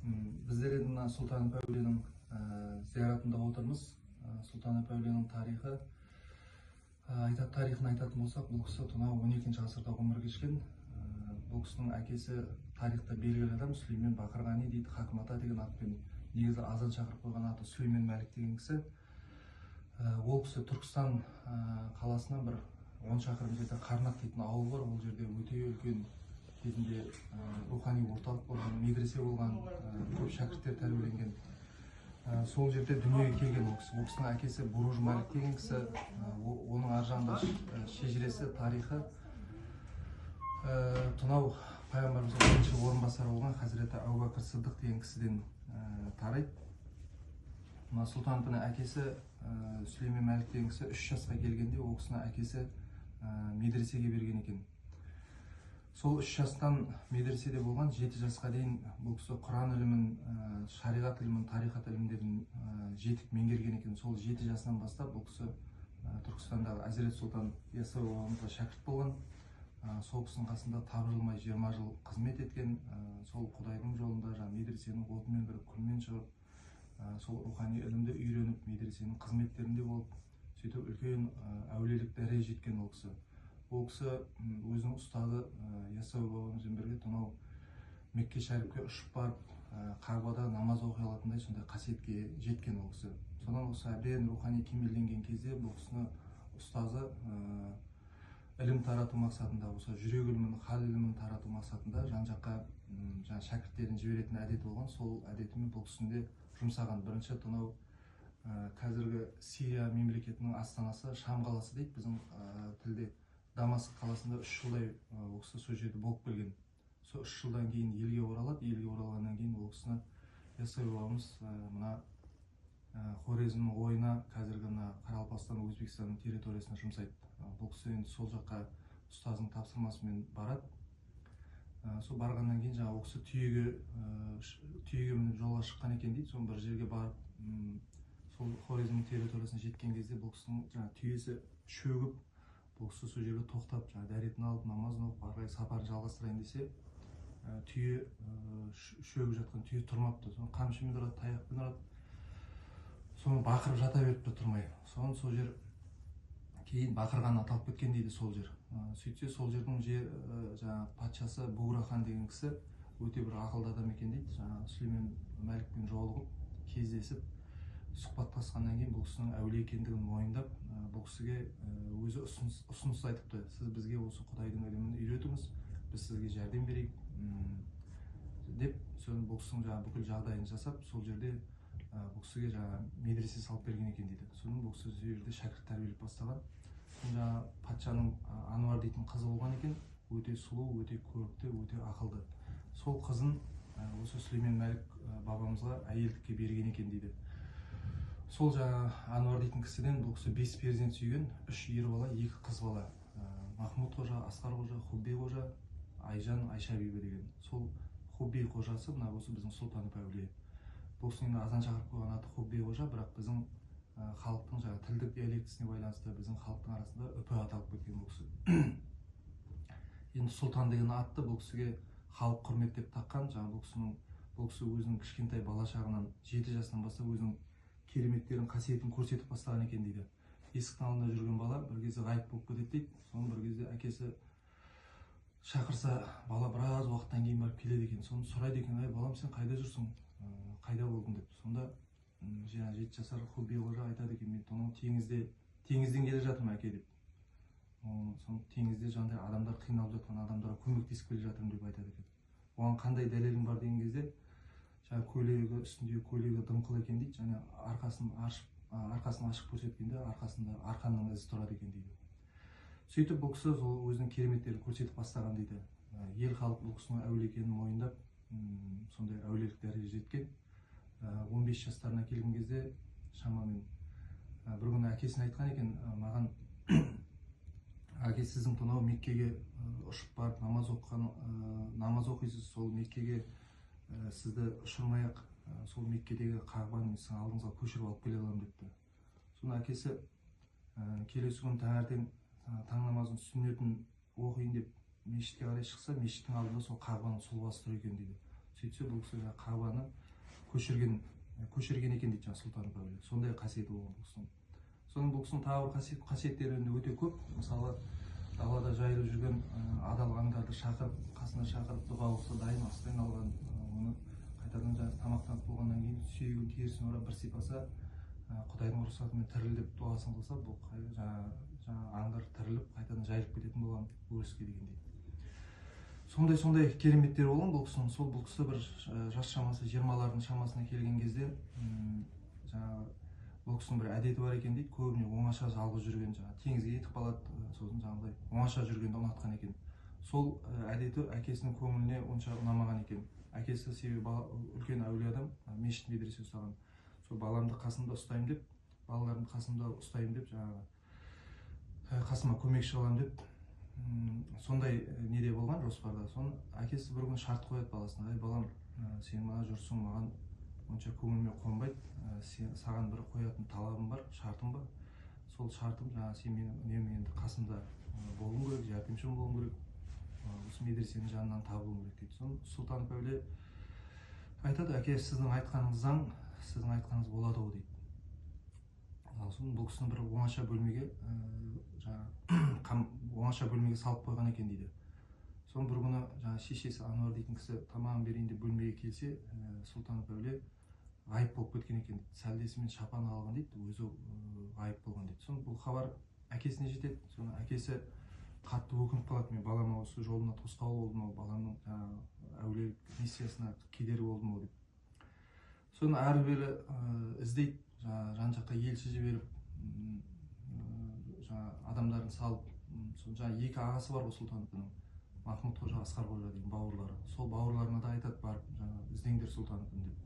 Біздер енді мына Сұлтан Апа әулиенің зияратында отырмыз. Сұлтан Апа әулиенің тарихы, тарихын айтатын болсақ, бұл кісі тұнау 12 ғасырда ғұмыр кешкен. Бұл кісінің әкесі тарихта белгілі адам Сүлеймен Бақырғани дейді, Хакім Ата деген атпен негізі азан шақырып қойған аты Сүлеймен Мәлік деген кісі. Ол кісі Түркістан қаласынан бір 10 шақырым жерде Қарнақ дейтін ауыл бар. Ол жерде өте үлкен кезінде рухани орталық болған, медресе болған, көп шәкірттер тәрбиеленген. Сол жерде дүниеге келген ол кісі. Ол кісінің әкесі Буруж Мәлік деген кісі. Оның ар жағында шежіресі, тарихы тұнау пайғамбарымыздың бірінші орынбасары болған Хазіреті Әбубәкір Сыдық деген кісіден тарайды. Мына Сұлтан Апаның әкесі Сүлеймен Мәлік деген кісі 3 жасқа келгенде ол кісінің әкесі медресеге берген екен. Сол 3 жастан медреседе болған 7 жасқа дейін бұл кісі Құран ілімін, шариғат ілімін, тарихат ілімдерін жетік меңгерген екен. Сол 7 жасынан бастап бұл кісі Түркістандағы Әзірет Сұлтан Яссауи бабамызға шәкірт болған. Сол кісінің қасында тапжылмай 20 жыл қызмет еткен. Сол Құдайдың жолында медресенің отымен кіріп, күнмен шығып, сол рухани ілімді үйреніп, медресенің қызметтерінде болып, сөйтіп үлкен әулиелік дәрежеге жеткен ол кісі. Ол кісі өзінің ұстазы Яссауи бабамызбен бірге тұнау Мекке шәріпке ұшып барып, Қағбада намаз оқи алатындай сондай қасиетке жеткен ол кісі. Содан осы әбден рухани кемелденген кезде бұл кісіні ұстазы ілім тарату мақсатында, осы жүрек ілімін, хал ілімін тарату мақсатында жан-жаққа шәкірттерін жіберетін әдеті болған. Сол әдетімен бұл кісінде жұмсаған. Бірінші тұнау қазіргі Сирия мемлекетінің астанасы Шам қаласы дейді біздің тілде. Дамаск қаласында 3 жылдай ол кісі сол жерде болып келген. Сол 3 жылдан кейін елге оралады. Елге оралғаннан кейін ол кісіні Яссауи бабамыз мына Хорезмнің ойына, қазіргі мына Қарақалпақстан, Өзбекстанның территориясына жұмсайды. Бұл кісі енді сол жаққа ұстазының тапсырмасымен барады. Сол барғаннан кейін ол кісі түйеге мініп жолға шыққан екен дейді. Соны бір жерге барып, сол Хорезмнің территориясына жеткен кезде бұл кісінің түйесі шөгіп, бұл кісі сол жерге тоқтап, дәретін алып, намазын оқып, ары қарай сапарын жалғастырайын десе, түйе шөгіп жатқан түйе тұрмапты. Соны қамшымен ұрады, таяқпен ұрады. Соны бақырып жата беріпті тұрмай. Соны сол жер кейін Бақырған аталып кеткен дейді сол жер. Сөйтсе сол жердің патшасы Буғрахан деген кісі өте бір ақылды адам екен дейді. Сүлеймен Мәлікпен жолығып, кездесіп, сұхбаттасқаннан кейін бұл кісінің әулие екендігін мойындап, бұл кісіге өзі ұсыныс айтыпты. Сіз бізге осы Құдайдың ілімін үйретіңіз, біз сізге жәрдем берейік деп, бұл кісінің бүкіл жағдайын жасап, сол жерде бұл кісіге медресе салып берген екен дейді. Соның бұл кісі сол жерде шәкірт тәрбиелеп бастаған. Патшаның Ануар дейтін қызы болған екен, өте сұлу, өте көрікті, өте ақылды. Сол қызын осы Сүлеймен Мәлік бабамызға әйелдікке берген екен дейді. Сол Ануар дейтін кісіден бұл кісі 5 перзент сүйген, 3 ер бала, 2 қыз бала. Махмұд қожа, Асқар қожа, Хубби қожа, Айжан, Айша бибі деген. Сол Хубби қожасы мына осы біздің Сұлтан Апа әулие. Бұл кісінің азан шақырып қойған аты Хубби қожа, бірақ біздің халықтың тілдік диалектісіне байланысты біздің халықтың арасында үпі аталып кеткен бұл кісі. Енді Сұлтан деген атты бұл кісіге халық құрметтеп таққан. Бұл кісі өзінің кішкентай бала шағынан 7 жасынан бастап өзінің кереметтерін, қасиетін көрсетіп бастаған екен дейді. Есіктің алдында жүрген бала бір кезде ғайып болып кетеді дейді. Соны бір кезде әкесі шақырса, бала біраз уақыттан кейін барып келеді екен. Соны сұрайды екен: "Ай балам, сен қайда жүрсің? Қайда болдың?" деп. Сонда 7 жасар Хубби қожа айтады екен: "Мен тұнау теңізден келе жатырмын әке" деп. Соны теңізде адамдар қиналып жатқан адамдарға көмектесіп келе жатырмын деп айтады екен. Оған қандай дәлелің бар деген кезде, көйлегі үстіндегі көйлегі дымқыл екен дейді. Арқасын ашып көрсеткенде арқасында арқанның ізі тұрады екен дейді. Сөйтіп бұл кісі өзінің кереметтерін көрсетіп бастаған дейді. Ел халық бұл кісінің әулие екенін мойындап, сондай әулиелік дәрежеге жеткен. 15 жастарына келген кезде шамамен бір күні әкесіне айтқан екен: "Маған әке, сіздің тұнау Меккеге ұшып барып намаз оқисыз, сол Меккеге сізді ұшырмай-ақ сол Меккедегі Қағбаны сіздің алдыңызға көшіріп алып келе аламын" депті. Соны әкесі келесі күн таңертең таң намазының сүннетін оқиын деп мешітке қарай шықса, мешіттің алдында сол Қағбаның сұлбасы тұр екен дейді. сөйтсе бұл кісі Қабаны көшірген екен дейді жаңағы Сұлтанов әулие. Сондай қасиеті болған бұл кісінің. Соның бұл кісінің тағы бір қасиеттері өте көп. Мысалы далада жайылып жүрген адал аңдарды шақырып, қасына шақырып дұға оқыса дайын астайын алған, оны қайтадан жаңағы тамақтанып болғаннан кейін сүйегін терісін орап бір сипаса, Құдайдың рұқсатымен тіріліп дұғасын қылса, бұл жаңағы аңдар тіріліп қайтадан жайылып кететін болған өріске дегендей. Сондай кереметтері болған бұл кісінің. Сол бұл кісі бір жас шамасы 20-лардың шамасына келген кезде жаңағы бұл кісінің бір әдеті бар екен дейді. Көбіне оңаша жалғыз жүрген, жаңағы теңізге кетіп қалады, сосын жаңағыдай оңаша жүргенді ұнатқан екен. Сол әдеті әкесінің көңіліне онша ұнамаған екен. Әкесі себебі үлкен әулие адам, мешіт медресе ұстаған. Сол баламды қасымда ұстаймын деп, балаларымды қасымда ұстаймын деп, жаңағы қасыма көмекші аламын деп, сондай неде болған жоспарда. Соны әкесі бір күн шарт қояды баласына: "Ай балам, сен мына жүрсің, маған онша көңіліме қонбайды. Саған бір қоятын талабым бар, шартым бар. Сол шартым жаңағы сен менің үнемі енді қасымда болуың керек, жәрдемшім болуың керек. Осы медресенің жанынан табылуың керек" дейді. Соны Сұлтанов әулие айтады: "Әке, сіздің айтқаныңыз заң, сіздің айтқаныңыз болады ғой" дейді. Соны бұл кісіні бір оңаша бөлмеге оңаша бөлмеге салып қойған екен дейді. Соны бір күні жаңағы шешесі Ануар дейтін кісі тамағын берейін деп бөлмеге келсе, Сұлтанов әулие ғайып болып кеткен екен дейді. Сәлдесімен шапан алған дейді, өзі ғайып болған дейді. Соны бұл хабар әкесіне жетеді. Соны әкесі қатты өкініп қалады: "Мен балама осы жолына тосқауыл болдым ау, баламның әулиелік миссиясына кедергі болдым ау" деп. Соны әрі бері іздейді, жан жаққа елші жіберіп, адамдарын салып, жаңағы екі ағасы бар ғой Сұлтановтың, Махмұд қожа, Асқар қожа деген бауырлары. Сол бауырларына да айтады: "Барып жаңағы іздеңдер Сұлтановтың" деп.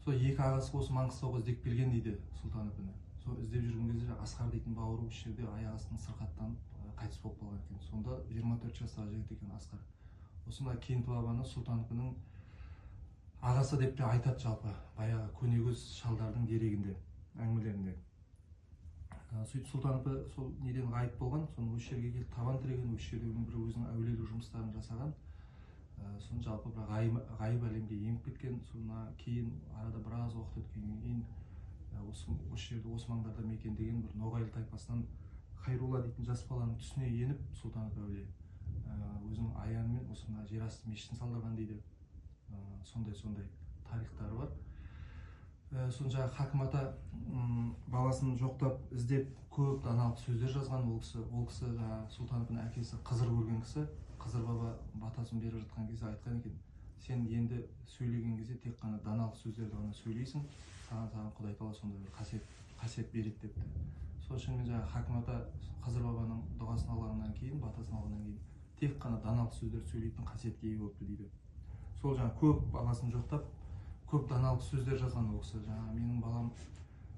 Сол екі ағасы осы Маңғыстауға іздеп келген дейді Сұлтановтың. Сол іздеп жүрген кезде Асқар дейтін бауыры осы жерде аяқ астынан сырқаттанып қайтыс болып қалған екен. Сонда 24 жастағы жігіт екен Асқар. Осында Кенті бабаны Сұлтановтың ағасы деп те айтады жалпы, баяғы көнегөз шалдардың дерегінде, әңгімелерінде. Сөйтіп Сұлтанов сол неден ғайып болған, соны осы жерге келіп табан тіреген, осы жерде бір өзінің әулиелік жұмыстарын жасаған. Соны жалпы бір ғайып әлемге еніп кеткен. Содан кейін арада біраз уақыт өткеннен кейін осы жерде осы маңдарда мекендеген бір Ноғайлы тайпасынан Хайрулла дейтін жас баланың түсіне еніп, Сұлтанов әулие өзінің аянымен осы мына жерасты мешітін салдырған дейді. Сондай тарихтары бар. Соны жаңағы Хакім ата баласын жоқтап, іздеп, көп даналық сөздер жазған. Ол кісі Сұлтановтың әкесі Қызыр көрген кісі. Қызыр баба батасын беріп жатқан кезде айтқан екен: "Сен енді сөйлеген кезде тек қана даналық сөздерді ғана сөйлейсің, саған Құдай Тағала сондай бір қасиет береді" депті. Сол үшін мен жаңағы Хакім ата Қызыр бабаның дұғасын алғаннан кейін, батасын алғаннан кейін тек қана даналық сөздер сөйлейтін қасиетке ие болыпты дейді. Сол жаңағы көп баласын жоқтап, көп даналық сөздер жазған ол кісі. Жаңағы менің балам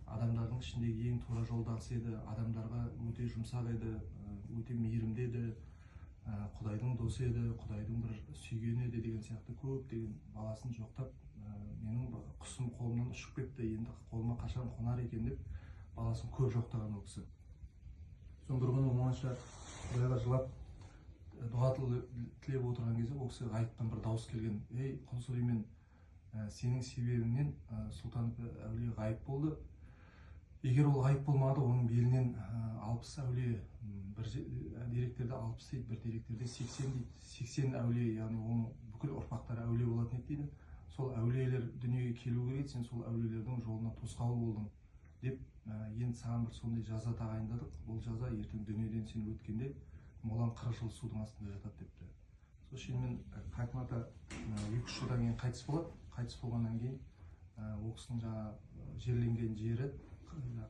адамдардың ішіндегі ең тура жолдағысы еді, адамдарға өте жұмсақ еді, өте мейірімді еді, Құдайдың досы еді, Құдайдың бір сүйгені еді деген сияқты көптеген баласын жоқтап, менің құсым қолымнан ұшып кетті, енді қолыма қашан қонар екен деп баласын көп жоқтаған ол кісі. Соны бір күні оңаша Құдайға жылап дұға тілеп отырған кезде ол кісі ғайыптан бір дауыс келген: "Ей Құл Сүлеймен, сенің себебіңнен Сұлтанов әулие ғайып болды. Егер ол ғайып болмады, оның белінен 60 әулие, бір деректерде 60 дейді, бір деректерде 80 дейді, 80 әулие, яғни оның бүкіл ұрпақтары әулие болатын еді" дейді. "Сол әулиелер дүниеге келу керек, сен сол әулиелердің жолына тосқауыл болдың деп, енді саған бір сондай жаза тағайындадық. Бұл жаза ертең дүниеден сен өткенде молаң 40 жыл судың астында жатады" депті. Сол шынымен Хакім ата 2-3 жылдан кейін қайтыс болады. Қайтыс болғаннан кейін ол кісінің жаңағы жерленген жері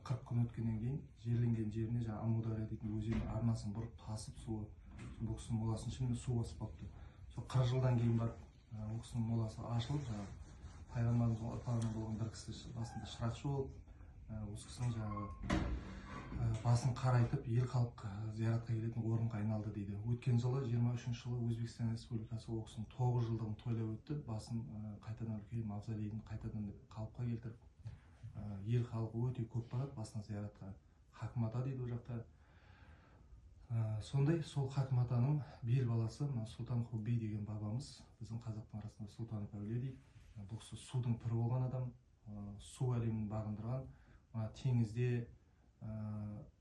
40 күн өткеннен кейін жерленген жеріне жаңағы Амудария дейтін өзеннің арнасын бұрып тасып суы, бұл кісінің моласын шынымен су басып қалыпты. Сол 40 жылдан кейін барып ол кісінің моласы ашылып, жаңағы пайғамбарымыздың ұрпағынан болған бір кісі басында шырақшы болып, осы кісінің жаңағы басын қарайтып ел халық зияратқа келетін орынға айналды дейді. Өткен жылы 23 жылы Өзбекстан Республикасы ол кісінің 9 жылдығын тойлап өтті. Басын қайтадан үлкен мавзолейін қайтадан қалыпқа келтіріп, ел халқы өте көп барады басына зияратқа. Хакім ата дейді ол жақта. Сондай сол Хакім атаның бел баласы мына Сұлтанқұл би деген бабамыз біздің қазақтың арасында Сұлтанов әулие дейді. Бұл кісі судың пірі болған адам, су әлемін бағындырған, теңізде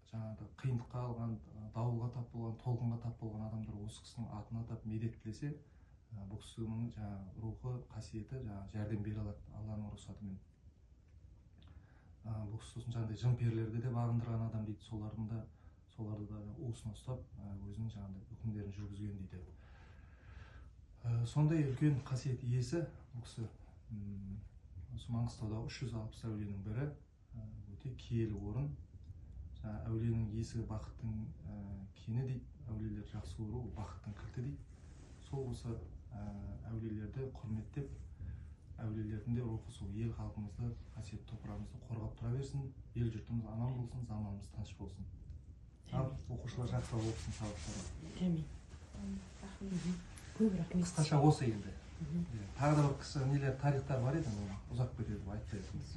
жаңағы қиындыққа алған, дауылға тап болған, толқынға тап болған адамдар осы кісінің атын атап медет тілесе, бұл кісінің жаңағы рухы, қасиеті жаңағы жәрдем бере алады Алланың рұқсатымен. Бұл кісі сосын жаңағыдай жын-перілерді де бағындырған адам дейді, соларды да уысына ұстап өзінің жаңағыдай үкімдерін жүргізген дейді. Сондай үлкен қасиет иесі бұл кісі осы Маңғыстауда 360 әулиенің бірі, өте киелі орын. Әулиенің есігі бақыттың кені дейді, әулиелер жақсы көру бақыттың кілті дейді. Сол осы әулиелерді құрметтеп, әулиелердің де рухы сол ел халқымызды, қасиетті топырағымызды қорғап тұра берсін, ел жұртымыз аман болсын, заманымыз тыныш болсын. Ал оқушылар жақсы оқысын, сабақтары. Әмин. Көп рахмет. Қысқаша осы енді. Тағы да бір қысқа нелер тарихтар бар еді, ұзақ кетеді, айтпай жатырмыз.